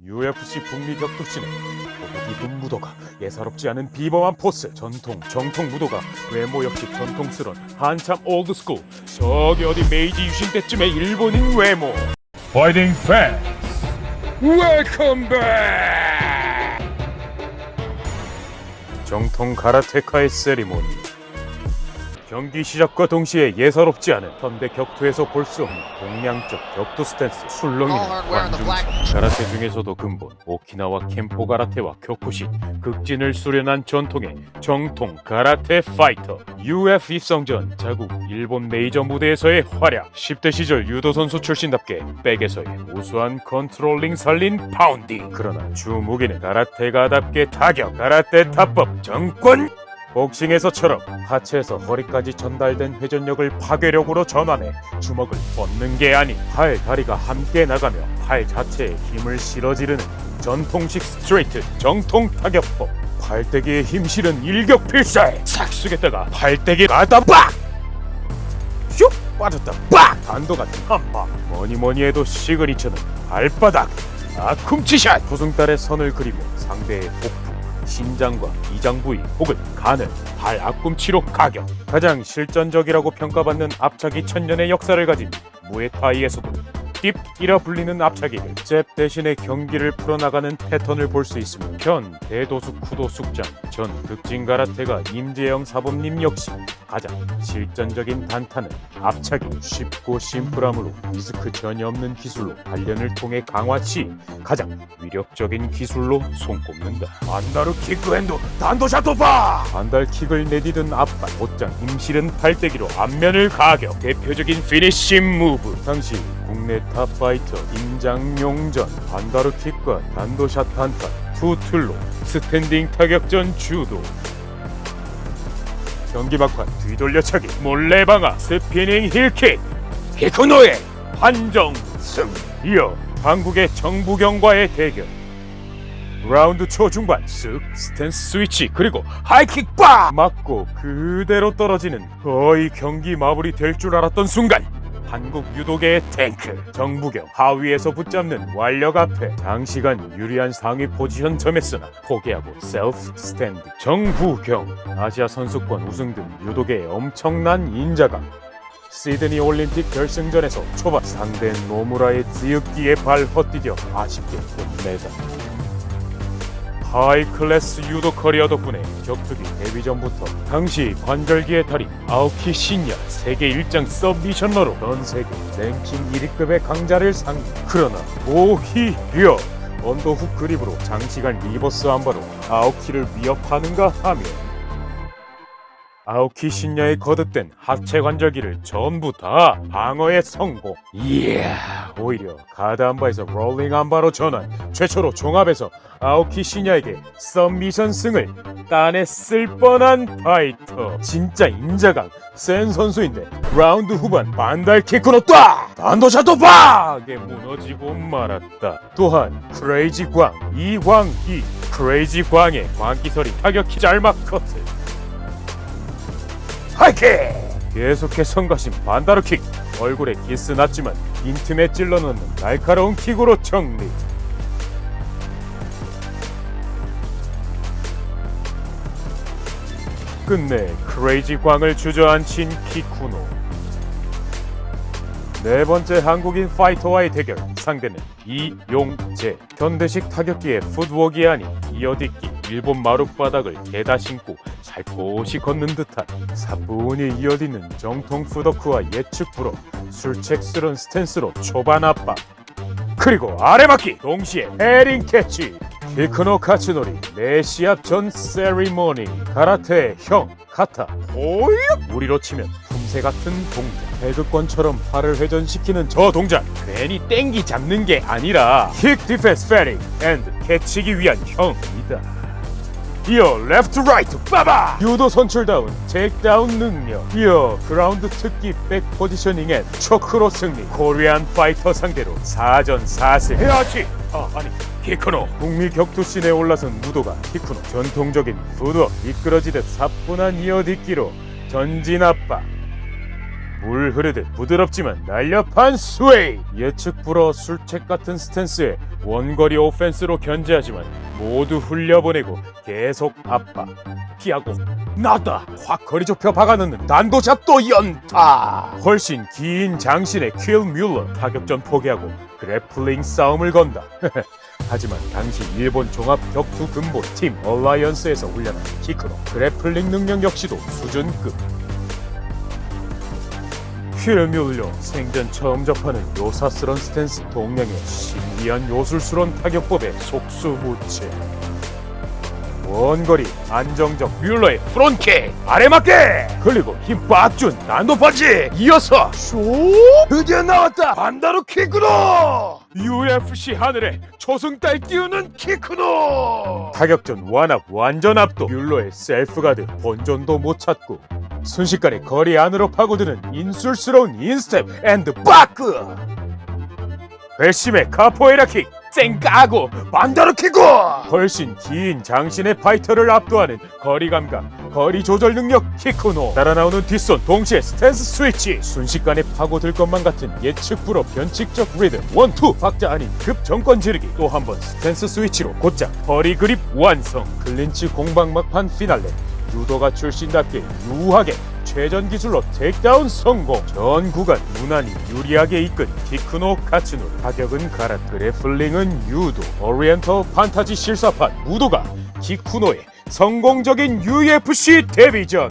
UFC 북미 격투씬에 거북 입은 무도가 예사롭지 않은 비범한 포스, 정통 무도가 외모 역시 전통스런 한참 올드스쿨 저기 어디 메이지 유신 때쯤의 일본인 외모. 파이팅 팬 웰컴 백. 정통 가라테카의 세리머니. 경기 시작과 동시에 예사롭지 않은 현대 격투에서 볼 수 없는 동양적 격투 스탠스, 술렁이는 관중석. 가라테 중에서도 근본 오키나와 켄포 가라테와 격쿠신 극진을 수련한 전통의 정통 가라테 파이터. UF 입성 전 자국 일본 메이저 무대에서의 활약. 10대 시절 유도 선수 출신답게 백에서의 우수한 컨트롤링 살린 파운딩. 그러나 주 무기는 가라테가답게 타격, 가라테 타법, 정권. 복싱에서처럼 하체에서 허리까지 전달된 회전력을 파괴력으로 전환해 주먹을 뻗는 게 아닌 팔, 다리가 함께 나가며 팔 자체에 힘을 실어지르는 전통식 스트레이트 정통 타격법. 팔대기에 힘 실은 일격필살. 싹 쓰겠다가 팔대기 가다 빡! 슉! 빠졌다 빡! 단도 같은 한방. 뭐니뭐니 해도 시그니처는 발바닥 아쿰치샷. 조승달의 선을 그리며 상대의 복부, 신장과 이장 부위 혹은 간을 발 앞꿈치로 가격. 가장 실전적이라고 평가받는 앞차기 천년의 역사를 가진 무에타이에서도 딥이라 불리는 앞차기를 잽 대신에 경기를 풀어나가는 패턴을 볼 수 있으며 현 대도숙 후도숙장 전 극진 가라테가 임재영 사범님 역시 가장 실전적인 단타는 앞차기. 쉽고 심플함으로 리스크 전혀 없는 기술로 단련을 통해 강화 시 가장 위력적인 기술로 손꼽는다. 안다르 킥 앤도 단도샷도파. 반달킥을 내디든 앞발, 곧장 힘실은 팔대기로 앞면을 가격. 대표적인 피니쉬 무브. 당시 국내 탑파이터 임장용전 반다르킥과 단도샷 단타 두 툴로 스탠딩 타격전 주도. 경기 막판 뒤돌려차기, 몰래방아, 스피닝 힐킥, 히쿠노의 판정승. 이어 한국의 정부경과의 대결. 라운드 초중반 쓱 스탠스 스위치 그리고 하이킥 빡! 맞고 그대로 떨어지는 거의 경기 마무리 될 줄 알았던 순간 한국 유도계의 탱크 정부경 하위에서 붙잡는 완력 앞에 장시간 유리한 상위 포지션 점했으나 포기하고 셀프 스탠딩. 정부경 아시아 선수권 우승 등 유도계의 엄청난 인자감. 시드니 올림픽 결승전에서 초반 상대 노무라의 뒤엎기에 발 헛디뎌 아쉽게 금메달. 하이 클래스 유도 커리어 덕분에 격투기 데뷔 전부터 당시 관절기의 달인 아오키 신야 세계 1장 서브미션러로 전 세계 랭킹 1위급의 강자를 상대. 그러나 오히려 언더훅 그립으로 장시간 리버스 안바로 아오키를 위협하는가 하며 아오키 신야의 거듭된 하체 관절기를 전부 다 방어에 성공. 이야, 오히려 가드 안바에서 롤링 안바로 전환. 최초로 종합에서 아오키 신야에게 서미션 승을 따냈을 뻔한 파이터. 진짜 인자강 센 선수인데 라운드 후반 반달킥으로 딱 단도샷도 박에 무너지고 말았다. 또한 크레이지 광 이광희, 크레이지 광의 광기설이 타격키 짤막 커트, 하이킥! 계속해 성가신 반다르킥. 얼굴에 기스 났지만 빈틈에 찔러넣는 날카로운 킥으로 정리. 끝내 크레이지 광을 주저앉힌 키쿠노. 네 번째 한국인 파이터와의 대결. 상대는 이용재. 현대식 타격기의 풋워크가 아닌 이어딛기, 일본 마룻바닥을 개다 신고 살포시 걷는 듯한 사뿐히 이어딛는 정통 푸더크와 예측 불어 술책스런 스탠스로 초반 압박. 그리고 아래맞기, 동시에 헤링 캐치. 키쿠노 카츠노리 내시합 전 세리머니. 가라테의 형 카타 오유. 우리로 치면 품새 같은 동작. 태극권처럼 팔을 회전시키는 저 동작 괜히 땡기 잡는 게 아니라 킥 디펜스 페링 앤드 캐치기 위한 형이다. 이어 레프트 라이트 빠바. 유도 선출다운 테이크다운 능력. 이어 그라운드 특기 백 포지셔닝 앤 초크로 승리. 코리안 파이터 상대로 4전 4승 해야지. 아니 키쿠노. 북미 격투씬에 올라선 무도가 키쿠노 전통적인 푸드업 미끄러지듯 사뿐한 이어딛기로 전진 압박. 물 흐르듯 부드럽지만 날렵한 스웨이. 예측 불허 술책 같은 스탠스에 원거리 오펜스로 견제하지만 모두 흘려보내고 계속 압박. 피하고 나다 확 거리 좁혀 박아넣는 단도잡도 연타. 훨씬 긴 장신의 킬 뮬러 타격전 포기하고 그래플링 싸움을 건다. 하지만 당시 일본 종합 격투 근본 팀 얼라이언스에서 훈련한 키크노 그래플링 능력 역시도 수준급. 킬 뮬러 생전 처음 접하는 요사스런 스탠스 동량의 신기한 요술스러운 타격법에 속수무책. 원거리 안정적 뮬러의 프론킥 아래맞게 그리고 힘 빡 준 난도펀치 이어서 쇼 드디어 나왔다 반다루 키크노. UFC 하늘에 초승달 띄우는 키크노. 타격전 완압 완전 압도. 뮬러의 셀프가드 본전도 못 찾고 순식간에 거리 안으로 파고드는 인술스러운 인스텝 앤드 바크. 괘씸의 카포에라킥 쌩까고 반다르키고. 훨씬 긴 장신의 파이터를 압도하는 거리 감각 거리 조절 능력 키쿠노. 따라 나오는 뒷손 동시에 스탠스 스위치. 순식간에 파고들 것만 같은 예측 불허 변칙적 리듬 원투 박자 아닌 급 정권 지르기. 또 한 번 스탠스 스위치로 곧장 거리 그립 완성. 클린치 공방 막판 피날레. 유도가 출신답게 유하게 최전 기술로 테이크다운 성공. 전 구간 무난히 유리하게 이끈 키쿠노 카츠노. 타격은 가라 그래플링은 유도. 오리엔털 판타지 실사판 무도가 키쿠노의 성공적인 UFC 데뷔전.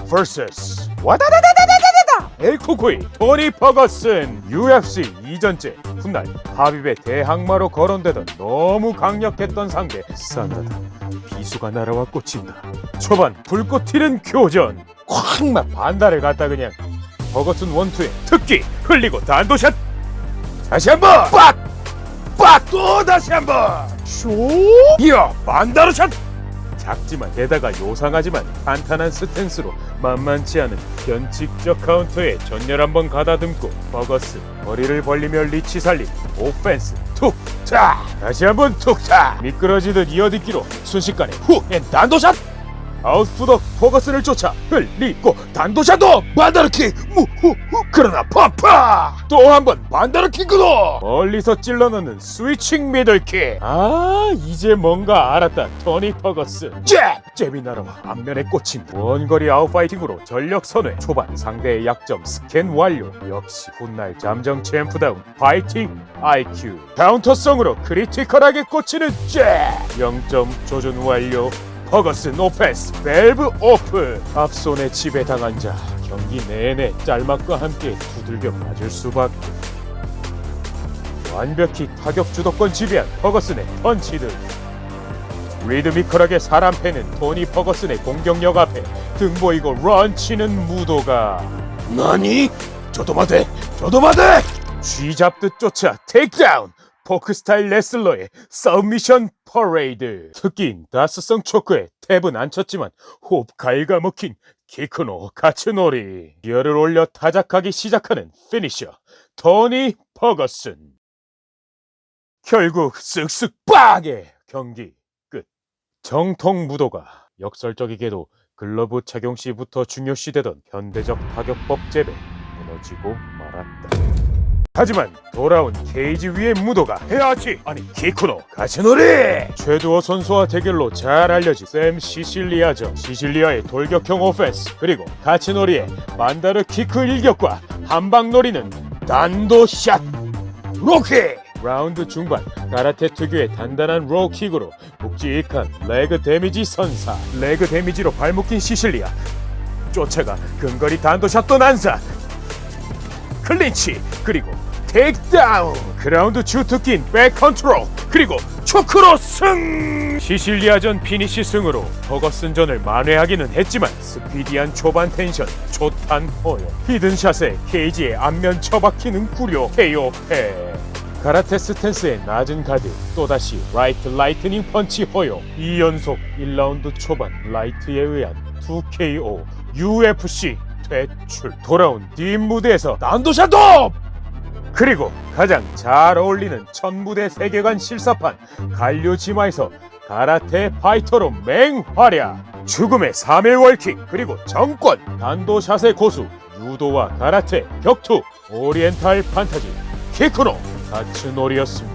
vs 와다다다다다다다 엘코코이 토니 퍼거슨. UFC 이전째 훗날 하빕의 대항마로 거론되던 너무 강력했던 상대 싸늘하다 비수가 날아와 꽂힌다. 초반 불꽃 튀는 교전. 콱막 반달을 갖다 그냥. 버거슨 원투의 특기 흘리고 단도샷. 다시 한번 빡 또 다시 한번 쇼. 이어 반다르샷. 작지만 게다가 요상하지만 탄탄한 스탠스로 만만치 않은 변칙적 카운터에 전열 한번 가다듬고 버거스 거리를 벌리며 리치 살린 오펜스 툭탁. 다시 한번 툭탁. 미끄러지듯 이어딛기로 순식간에 훅앤 단도샷. 아웃푸더 버거슨을 쫓아 흘리고 단도샷도 반다르킥 무후후. 그러나 팍팍 또 한번 반다르킥으로 멀리서 찔러넣는 스위칭 미들킥. 아 이제 뭔가 알았다 토니 퍼거슨. 잽이 날아와 앞면에 꽂힌 원거리 아웃파이팅으로 전력 선회. 초반 상대의 약점 스캔 완료. 역시 훗날 잠정 챔프다운 파이팅 IQ. 카운터성으로 크리티컬하게 꽂히는 잽. 0점 조준 완료. 버거슨 오펜스 밸브 오픈. 앞손에 지배당한 자 경기 내내 짤막과 함께 두들겨 맞을 수밖에. 완벽히 타격 주도권 지배한 버거슨의 펀치들. 리드미컬하게 사람 패는 토니 버거슨의 공격력 앞에 등 보이고 런치는 무도가. 나니? 저도 맞대 쥐잡듯 쫓아 테이크다운. 포크 스타일 레슬러의 서브미션 퍼레이드. 특기인 다스성 초크에 탭은 안 쳤지만 호흡 갉아먹힌 키쿠노 카츠노리. 기어를 올려 타작하기 시작하는 피니셔 토니 퍼거슨. 결국 쓱쓱 빡의 경기 끝. 정통 무도가 역설적이게도 글러브 착용 시부터 중요시되던 현대적 타격법 재배 무너지고 말았다. 하지만 돌아온 케이지 위의 무도가 헤아치 아니 키쿠노 카츠노리. 최두어 선수와 대결로 잘 알려진 샘 시실리아죠. 시실리아의 돌격형 오펜스 그리고 카츠노리의 만다르 키크 일격과 한방 노리는 단도샷 로킥. 라운드 중반 가라테 특유의 단단한 로킥으로 묵직한 레그 데미지 선사. 레그 데미지로 발묶인 시실리아. 쫓아가 근거리 단도샷도 난사. 클린치 그리고 테이크다운. 그라운드 주특기인 백컨트롤 그리고 초크로 승. 시실리아전 피니시 승으로 버거슨전을 만회하기는 했지만 스피디한 초반 텐션 초탄 허용. 히든샷에 케이지에 앞면 처박히는 구려 KO 패. 가라테 스탠스의 낮은 가드 또다시 라이트 라이트닝 펀치 허용. 2연속 1라운드 초반 라이트에 의한 2KO. UFC 퇴출. 돌아온 뒷 무대에서 난도샷도. 그리고 가장 잘 어울리는 첫 무대 세계관 실사판 갈류지마에서 가라테 파이터로 맹활약. 죽음의 3일 월킥, 그리고 정권, 단도샷의 고수, 유도와 가라테, 격투, 오리엔탈 판타지, 키쿠노, 사츠놀이였습니다.